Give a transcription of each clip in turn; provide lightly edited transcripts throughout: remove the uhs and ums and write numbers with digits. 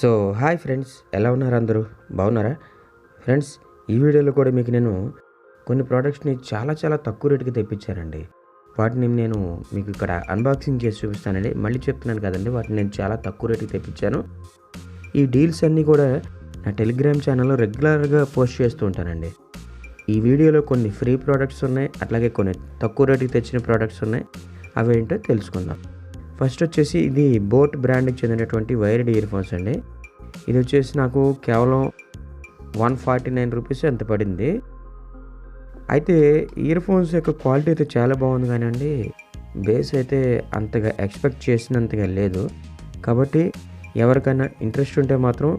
So hi friends, ఎలా ఉన్నారు? అందరూ బాగున్నారా? ఫ్రెండ్స్, ఈ వీడియోలో కూడా మీకు నేను కొన్ని ప్రోడక్ట్స్ని చాలా తక్కువ రేటుకి తెప్పించానండి. వాటిని నేను మీకు ఇక్కడ అన్బాక్సింగ్ చేసి చూపిస్తానండి. మళ్ళీ చెప్తున్నాను కదండి, వాటిని నేను చాలా తక్కువ రేటుకి తెప్పించాను. ఈ డీల్స్ అన్నీ కూడా నా టెలిగ్రామ్ ఛానల్లో రెగ్యులర్గా పోస్ట్ చేస్తూ ఉంటానండి. ఈ వీడియోలో కొన్ని ఫ్రీ ప్రోడక్ట్స్ ఉన్నాయి, అట్లాగే కొన్ని తక్కువ రేటుకి తెచ్చిన ప్రోడక్ట్స్ ఉన్నాయి. అవేంటో తెలుసుకుందాం. ఫస్ట్ వచ్చేసి ఇది బోట్ బ్రాండ్కి చెందినటువంటి వైర్డ్ ఇయర్ ఫోన్స్ అండి. ఇది వచ్చేసి నాకు కేవలం 149 రూపీస్ ఎంత పడింది. అయితే ఇయర్ ఫోన్స్ యొక్క క్వాలిటీ అయితే చాలా బాగుంది, కానీ అండి బేస్ అయితే అంతగా ఎక్స్పెక్ట్ చేసినంతగా లేదు. కాబట్టి ఎవరికైనా ఇంట్రెస్ట్ ఉంటే మాత్రం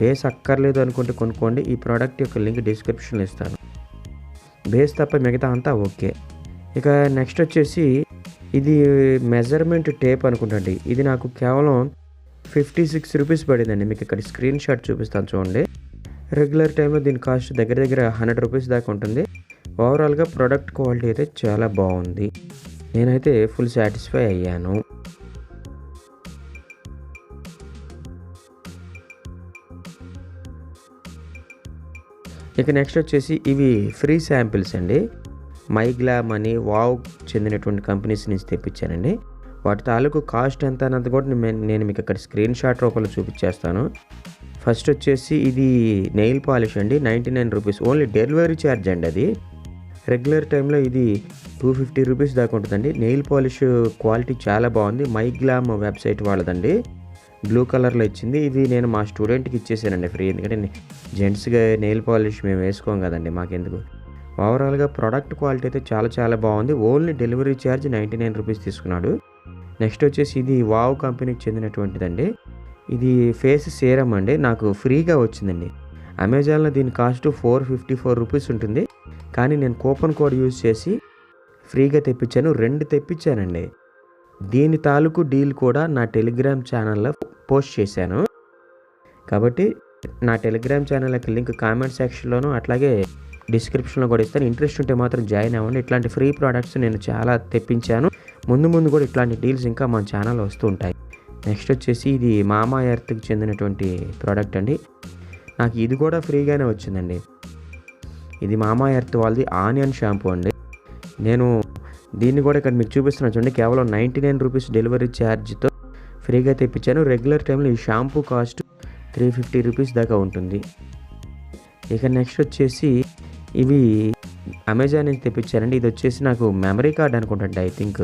బేస్ అక్కర్లేదు అనుకుంటే కొనుక్కోండి. ఈ ప్రోడక్ట్ యొక్క లింక్ డిస్క్రిప్షన్లో ఇస్తాను. బేస్ తప్ప మిగతా అంతా ఓకే. ఇక నెక్స్ట్ వచ్చేసి ఇది మెజర్మెంట్ టేప్ అనుకుంటండి. ఇది నాకు కేవలం 56 రూపీస్ పడిందండి. మీకు ఇక్కడ స్క్రీన్ షాట్ చూపిస్తాను చూడండి. రెగ్యులర్ టైంలో దీని కాస్ట్ దగ్గర 100 రూపీస్ దాకా ఉంటుంది. ఓవరాల్గా ప్రోడక్ట్ క్వాలిటీ అయితే చాలా బాగుంది. నేనైతే ఫుల్ సాటిస్ఫై అయ్యాను. ఇక నెక్స్ట్ వచ్చేసి ఇవి ఫ్రీ శాంపిల్స్ అండి. మైగ్లామ్ అని వావ్ చెందినటువంటి కంపెనీస్ నుంచి తెప్పించానండి. వాటి తాలూకు కాస్ట్ ఎంత అన్నది కూడా నేను మీకు ఇక్కడ స్క్రీన్ షాట్ రూపంలో చూపించేస్తాను. ఫస్ట్ వచ్చేసి ఇది నెయిల్ పాలిష్ అండి. 99 రూపీస్ ఓన్లీ డెలివరీ ఛార్జ్ అండి. అది రెగ్యులర్ టైంలో ఇది 250 రూపీస్ దాకా ఉంటుందండి. నెయిల్ పాలిష్ క్వాలిటీ చాలా బాగుంది. మైగ్లామ్ వెబ్సైట్ వాళ్ళదండి. బ్లూ కలర్లో ఇచ్చింది. ఇది నేను మా స్టూడెంట్కి ఇచ్చేసానండి ఫ్రీ. ఎందుకంటే జెంట్స్గా నెయిల్ పాలిష్ మేము వేసుకోం కదండి, మాకెందుకు. ఓవరాల్గా ప్రోడక్ట్ క్వాలిటీ అయితే చాలా బాగుంది. ఓన్లీ డెలివరీ ఛార్జ్ 99 రూపీస్ తీసుకున్నాడు. నెక్స్ట్ వచ్చేసి ఇది వావ్ కంపెనీకి చెందినటువంటిదండి. ఇది ఫేస్ సీరం అండి. నాకు ఫ్రీగా వచ్చిందండి. అమెజాన్లో దీని కాస్ట్ 454 రూపీస్ ఉంటుంది, కానీ నేను కూపన్ కోడ్ యూజ్ చేసి ఫ్రీగా తెప్పించాను. 2 తెప్పించానండి. దీని తాలూకు డీల్ కూడా నా టెలిగ్రామ్ ఛానల్లో పోస్ట్ చేశాను. కాబట్టి నా టెలిగ్రామ్ ఛానల్ యొక్క లింక్ కామెంట్ సెక్షన్లోను అట్లాగే డిస్క్రిప్షన్లో కూడా ఇస్తాను. ఇంట్రెస్ట్ ఉంటే మాత్రం జాయిన్ అవ్వండి. ఇట్లాంటి ఫ్రీ ప్రోడక్ట్స్ నేను చాలా తెప్పించాను. ముందు కూడా ఇట్లాంటి డీల్స్ ఇంకా మన ఛానల్లో వస్తూ ఉంటాయి. నెక్స్ట్ వచ్చేసి ఇది మామా ఎర్త్కి చెందినటువంటి ప్రోడక్ట్ అండి. నాకు ఇది కూడా ఫ్రీగానే వచ్చిందండి. ఇది మామా ఎర్త్ వాళ్ళది ఆనియన్ షాంపూ అండి. నేను దీన్ని కూడా ఇక్కడ మీకు చూపిస్తున్నాను చూడండి. కేవలం 99 రూపీస్ డెలివరీ ఛార్జ్తో ఫ్రీగా తెప్పించాను. రెగ్యులర్ టైంలో ఈ షాంపూ కాస్ట్ 350 రూపీస్ దాకా ఉంటుంది. ఇక నెక్స్ట్ వచ్చేసి ఇవి అమెజాన్ నుంచి తెప్పించానండి. ఇది వచ్చేసి నాకు మెమరీ కార్డ్ అనుకుంటండి, ఐ థింక్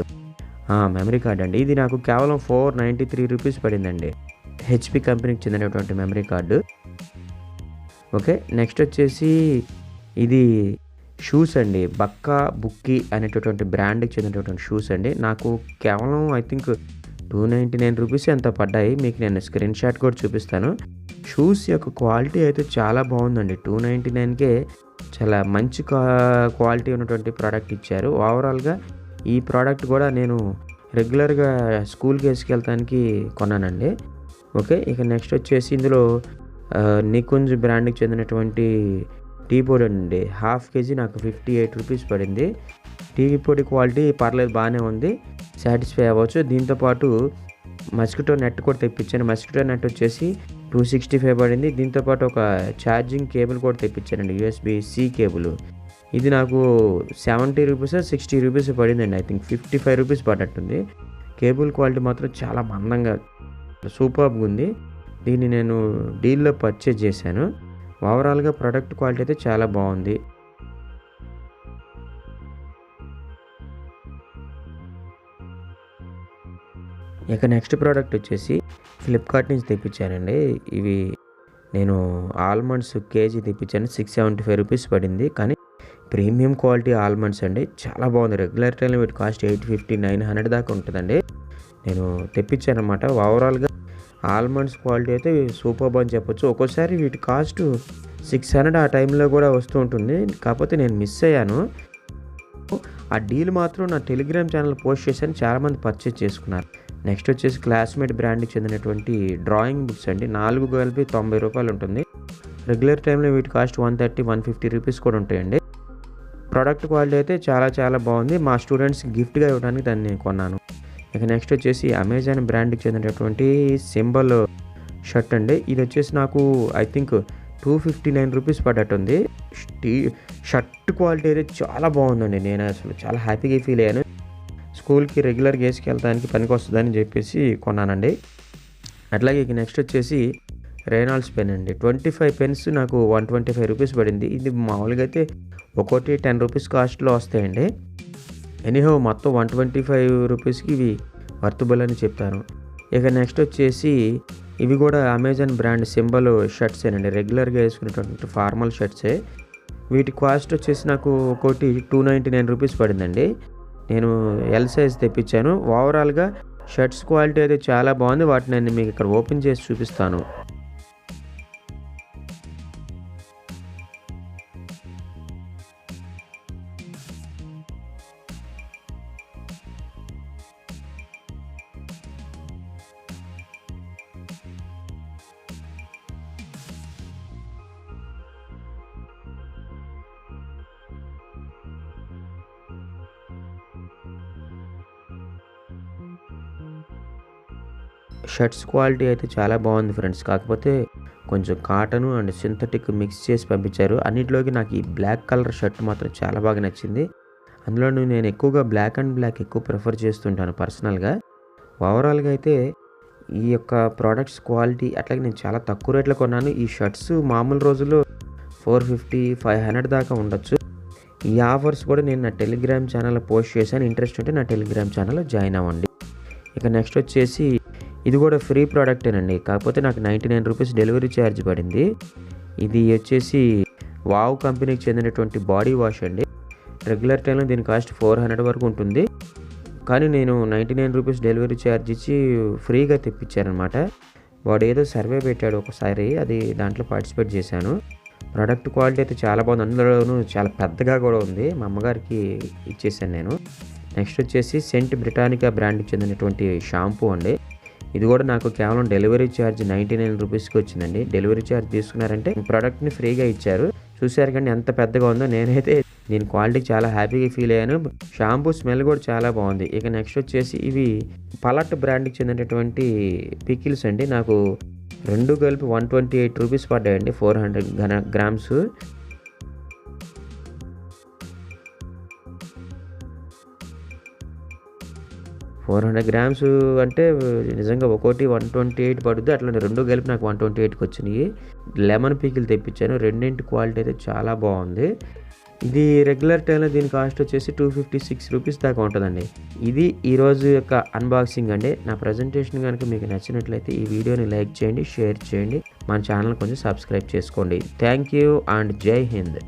మెమరీ కార్డ్ అండి. ఇది నాకు కేవలం 493 రూపీస్ పడిందండి. హెచ్పి కంపెనీకి చెందినటువంటి మెమరీ కార్డు. ఓకే, నెక్స్ట్ వచ్చేసి ఇది షూస్ అండి. బక్కా బుక్కి అనేటటువంటి బ్రాండ్కి చెందినటువంటి షూస్ అండి. నాకు కేవలం ఐ థింక్ 299 రూపీస్ ఎంత పడ్డాయి. మీకు నేను స్క్రీన్ షాట్ కూడా చూపిస్తాను. షూస్ యొక్క క్వాలిటీ అయితే చాలా బాగుందండి. 299కే చాలా మంచి క్వాలిటీ ఉన్నటువంటి ప్రోడక్ట్ ఇచ్చారు. ఓవరాల్గా ఈ ప్రోడక్ట్ కూడా నేను రెగ్యులర్గా స్కూల్కి వేసుకెళ్తానికి కొన్నానండి. ఓకే, ఇక నెక్స్ట్ వచ్చేసి ఇందులో నికుంజ్ బ్రాండ్కి చెందినటువంటి టీ పొడి అండి. 1/2 kg నాకు 58 రూపీస్ పడింది. టీ పొడి క్వాలిటీ పర్లేదు, బాగానే ఉంది, సాటిస్ఫై అవ్వచ్చు. దీంతోపాటు మస్కిటో నెట్ కూడా తెప్పించాను. మస్కిటో నెట్ వచ్చేసి 265 పడింది. దీంతోపాటు ఒక ఛార్జింగ్ కేబుల్ కూడా తెప్పించానండి, USB-C కేబుల్. ఇది నాకు 70 రూపీస్ 60 రూపీస్ పడిందండి. ఐ థింక్ 55 రూపీస్ పడ్డట్టుంది. కేబుల్ క్వాలిటీ మాత్రం చాలా మందంగా సూపర్గా ఉంది. దీన్ని నేను డీల్లో పర్చేజ్ చేశాను. ఓవరాల్గా ప్రోడక్ట్ క్వాలిటీ అయితే చాలా బాగుంది. ఇక నెక్స్ట్ ప్రోడక్ట్ వచ్చేసి ఫ్లిప్కార్ట్ నుంచి తెప్పించానండి. ఇవి నేను ఆల్మండ్స్ కేజీ తెప్పించాను. 675 రూపీస్ పడింది, కానీ ప్రీమియం క్వాలిటీ ఆల్మండ్స్ అండి. చాలా బాగుంది. రెగ్యులర్ టైంలో వీటి కాస్ట్ 850 900 దాకా ఉంటుందండి. నేను తెప్పించాను అనమాట. ఓవరాల్గా ఆల్మండ్స్ క్వాలిటీ అయితే సూపర్ అని చెప్పొచ్చు. ఒక్కోసారి వీటి కాస్ట్ 600 ఆ టైంలో కూడా వస్తూ ఉంటుంది. కాకపోతే నేను మిస్ అయ్యాను. ఆ డీల్ మాత్రం నా టెలిగ్రామ్ ఛానల్ పోస్ట్ చేశాను. చాలామంది పర్చేజ్ చేసుకున్నారు. నెక్స్ట్ వచ్చేసి క్లాస్మేట్ బ్రాండ్కి చెందినటువంటి డ్రాయింగ్ బుక్స్ అండి. 4 కలిపి 90 రూపాయలు ఉంటుంది. రెగ్యులర్ టైంలో వీటి కాస్ట్ 130 150 రూపీస్ కూడా ఉంటాయండి. ప్రోడక్ట్ క్వాలిటీ అయితే చాలా బాగుంది. మా స్టూడెంట్స్కి గిఫ్ట్గా ఇవ్వడానికి దాన్ని నేను కొన్నాను. ఇక నెక్స్ట్ వచ్చేసి అమెజాన్ బ్రాండ్కి చెందినటువంటి సింబల్ షర్ట్ అండి. ఇది వచ్చేసి నాకు ఐ థింక్ 259 రూపీస్ పడ్డట్టుంది. షర్ట్ క్వాలిటీ అయితే చాలా బాగుందండి. నేను అసలు చాలా హ్యాపీగా ఫీల్ అయ్యాను. స్కూల్కి రెగ్యులర్గా వేసుకెళ్ళడానికి పనికి వస్తుందని చెప్పేసి కొన్నానండి. అట్లాగే ఇక నెక్స్ట్ వచ్చేసి రేనాల్డ్స్ పెన్ అండి. 25 పెన్స్ నాకు 125 రూపీస్ పడింది. ఇది మామూలుగా అయితే ఒక్కోటి 10 రూపీస్ కాస్ట్లో వస్తాయండి. ఎనీహో మొత్తం 125 రూపీస్కి ఇవి వర్తబుల్ అని చెప్తాను. ఇక నెక్స్ట్ వచ్చేసి ఇవి కూడా అమెజాన్ బ్రాండ్ సింబల్ షర్ట్సేనండి. రెగ్యులర్గా వేసుకునేటువంటి ఫార్మల్ షర్ట్సే. వీటి కాస్ట్ వచ్చేసి నాకు ఒకటి 299 రూపీస్ పడిందండి. నేను ఎల్ సైజ్ తెప్పించాను. ఓవరాల్గా షర్ట్స్ క్వాలిటీ అయితే చాలా బాగుంది. వాటిని నేను మీకు ఇక్కడ ఓపెన్ చేసి చూపిస్తాను. షర్ట్స్ క్వాలిటీ అయితే చాలా బాగుంది ఫ్రెండ్స్. కాకపోతే కొంచెం కాటను అండ్ సింథటిక్ మిక్స్ చేసి పంపించారు. అన్నింటిలోకి నాకు ఈ బ్లాక్ కలర్ షర్ట్ మాత్రం చాలా బాగా నచ్చింది. అందులోనూ నేను ఎక్కువగా బ్లాక్ అండ్ బ్లాక్ ఎక్కువ ప్రిఫర్ చేస్తుంటాను పర్సనల్గా. ఓవరాల్గా అయితే ఈ యొక్క ప్రోడక్ట్స్ క్వాలిటీ అట్లాగే నేను చాలా తక్కువ రేట్లో కొన్నాను. ఈ షర్ట్స్ మామూలు రోజుల్లో 450, 500 దాకా ఉండొచ్చు. ఈ ఆఫర్స్ కూడా నేను నా టెలిగ్రామ్ ఛానల్లో పోస్ట్ చేశాను. ఇంట్రెస్ట్ ఉంటే నా టెలిగ్రామ్ ఛానల్లో జాయిన్ అవ్వండి. ఇక నెక్స్ట్ వచ్చేసి ఇది కూడా ఫ్రీ ప్రోడక్టేనండి. కాకపోతే నాకు 99 రూపీస్ డెలివరీ ఛార్జ్ పడింది. ఇది వచ్చేసి వావ్ కంపెనీకి చెందినటువంటి బాడీ వాష్ అండి. రెగ్యులర్ టైంలో దీని కాస్ట్ 400 వరకు ఉంటుంది. కానీ నేను 99 రూపీస్ డెలివరీ ఛార్జ్ ఇచ్చి ఫ్రీగా తెప్పించానమాట. వాడు ఏదో సర్వే పెట్టాడు ఒకసారి, అది దాంట్లో పార్టిసిపేట్ చేశాను. ప్రోడక్ట్ క్వాలిటీ అయితే చాలా బాగుంది. అందులోనూ చాలా పెద్దగా కూడా ఉంది. మా అమ్మగారికి ఇచ్చేసాను నేను. నెక్స్ట్ వచ్చేసి సెంట్ బ్రిటానికా బ్రాండ్కి చెందినటువంటి షాంపూ అండి. ఇది కూడా నాకు కేవలం డెలివరీ ఛార్జ్ 99 రూపీస్కి వచ్చిందండి. డెలివరీ ఛార్జ్ తీసుకున్నారంటే ప్రోడక్ట్ని ఫ్రీగా ఇచ్చారు. చూసారు కానీ ఎంత పెద్దగా ఉందో. నేనైతే దీని క్వాలిటీ చాలా హ్యాపీగా ఫీల్ అయ్యాను. షాంపూ స్మెల్ కూడా చాలా బాగుంది. ఇక నెక్స్ట్ వచ్చేసి ఇవి పలట్ బ్రాండ్కి చెందినటువంటి పికిల్స్ అండి. నాకు రెండు కలిపి 128 రూపీస్ పడ్డాయండి. 400 గ్రామ్స్. గ్రామ్స్ అంటే నిజంగా ఒకటి 128 పడుద్ది. అట్లా రెండు కలిపి నాకు 128కి వచ్చినాయి. లెమన్ పీకిల్ తెప్పించాను. రెండింటి క్వాలిటీ అయితే చాలా బాగుంది. ఇది రెగ్యులర్ టైంలో దీని కాస్ట్ వచ్చేసి 256 రూపీస్ దాకా ఉంటుందండి. ఇది ఈరోజు యొక్క అన్బాక్సింగ్ అండి. నా ప్రజెంటేషన్ కనుక మీకు నచ్చినట్లయితే ఈ వీడియోని లైక్ చేయండి, షేర్ చేయండి, మన ఛానల్ కొంచెం సబ్స్క్రైబ్ చేసుకోండి. థ్యాంక్ యూ అండ్ జై హింద్.